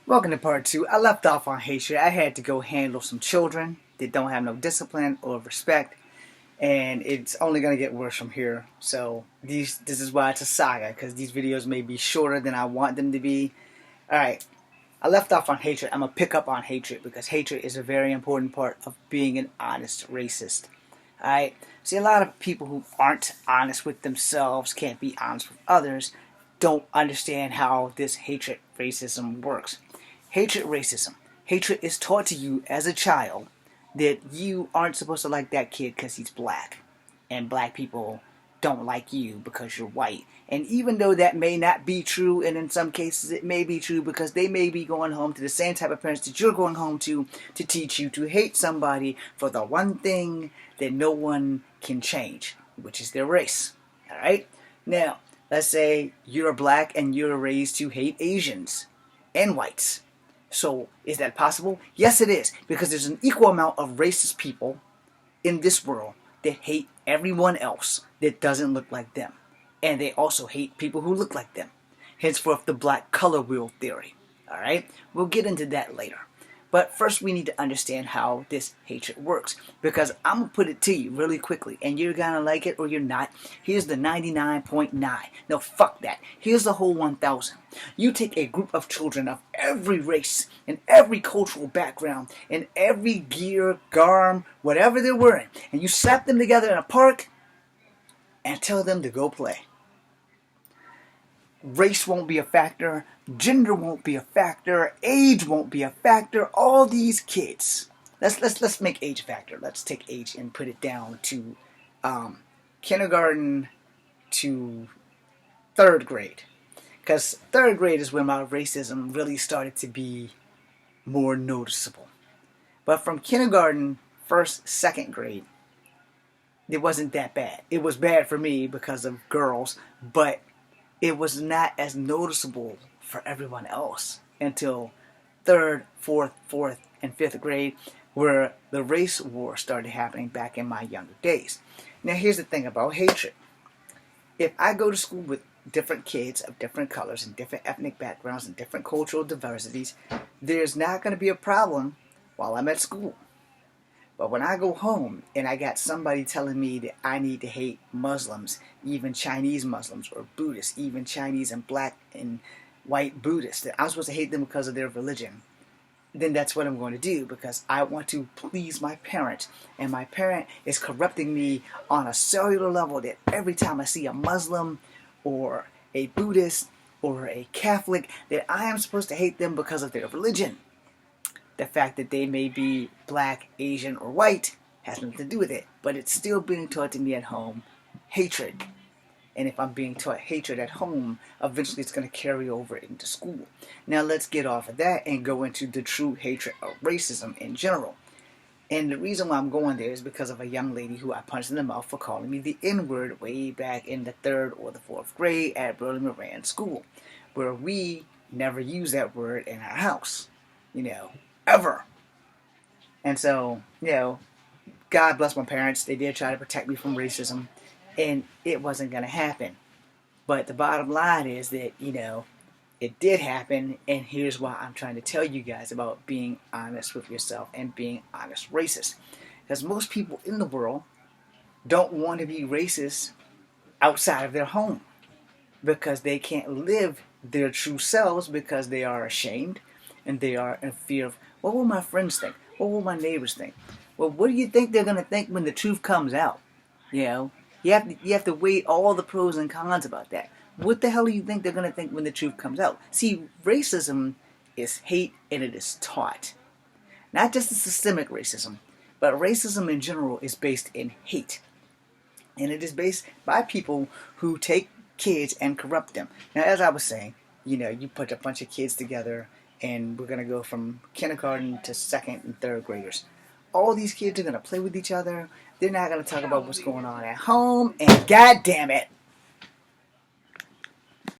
Welcome to part two. I left off on hatred. I had to go handle some children that don't have no discipline or respect, and it's only going to get worse from here. So this is why it's a saga, because these videos may be shorter than I want them to be. Alright, I left off on hatred. I'm going to pick up on hatred, because hatred is a very important part of being an honest racist. Alright, see, a lot of people who aren't honest with themselves, can't be honest with others, don't understand how this hatred racism works. Hatred racism. Hatred is taught to you as a child that you aren't supposed to like that kid because he's black. And black people don't like you because you're white. And even though that may not be true, and in some cases it may be true because they may be going home to the same type of parents that you're going home to teach you to hate somebody for the one thing that no one can change, which is their race. Alright? Now, let's say you're black and you're raised to hate Asians and whites. So, is that possible? Yes, it is, because there's an equal amount of racist people in this world that hate everyone else that doesn't look like them. And they also hate people who look like them. Henceforth, the black color wheel theory. Alright? We'll get into that later. But first we need to understand how this hatred works. Because I'm going to put it to you really quickly. And you're going to like it or you're not. Here's the 99.9. No, fuck that. Here's the whole 1,000. You take a group of children of every race and every cultural background and every gear, garb, whatever they're wearing. And you slap them together in a park and tell them to go play. Race won't be a factor, gender won't be a factor, age won't be a factor. All these kids, let's make age a factor. Let's take age and put it down to kindergarten to third grade, because third grade is when my racism really started to be more noticeable. But from kindergarten, first, second grade, it wasn't that bad. It was bad for me because of girls, but it was not as noticeable for everyone else until third, fourth, and fifth grade, where the race war started happening back in my younger days. Now here's the thing about hatred. If I go to school with different kids of different colors and different ethnic backgrounds and different cultural diversities, there's not going to be a problem while I'm at school. But when I go home and I got somebody telling me that I need to hate Muslims, even Chinese Muslims, or Buddhists, even Chinese and black and white Buddhists, that I'm supposed to hate them because of their religion, then that's what I'm going to do, because I want to please my parent. And my parent is corrupting me on a cellular level that every time I see a Muslim or a Buddhist or a Catholic, that I am supposed to hate them because of their religion. The fact that they may be black, Asian, or white has nothing to do with it. But it's still being taught to me at home, hatred. And if I'm being taught hatred at home, eventually it's going to carry over into school. Now let's get off of that and go into the true hatred of racism in general. And the reason why I'm going there is because of a young lady who I punched in the mouth for calling me the N-word way back in the 3rd or the 4th grade at Burley Moran School, where we never used that word in our house. Ever. And so, God bless my parents. They did try to protect me from racism, and it wasn't going to happen. But the bottom line is that, it did happen, and here's why I'm trying to tell you guys about being honest with yourself and being honest racist. Because most people in the world don't want to be racist outside of their home, because they can't live their true selves because they are ashamed and they are in fear of, what will my friends think? What will my neighbors think? Well, what do you think they're going to think when the truth comes out? You have to weigh all the pros and cons about that. What the hell do you think they're going to think when the truth comes out? See, racism is hate, and it is taught. Not just the systemic racism, but racism in general is based in hate. And it is based by people who take kids and corrupt them. Now, as I was saying, you put a bunch of kids together, and we're going to go from kindergarten to 2nd and 3rd graders. All these kids are going to play with each other. They're not going to talk about what's going on at home. And God damn it,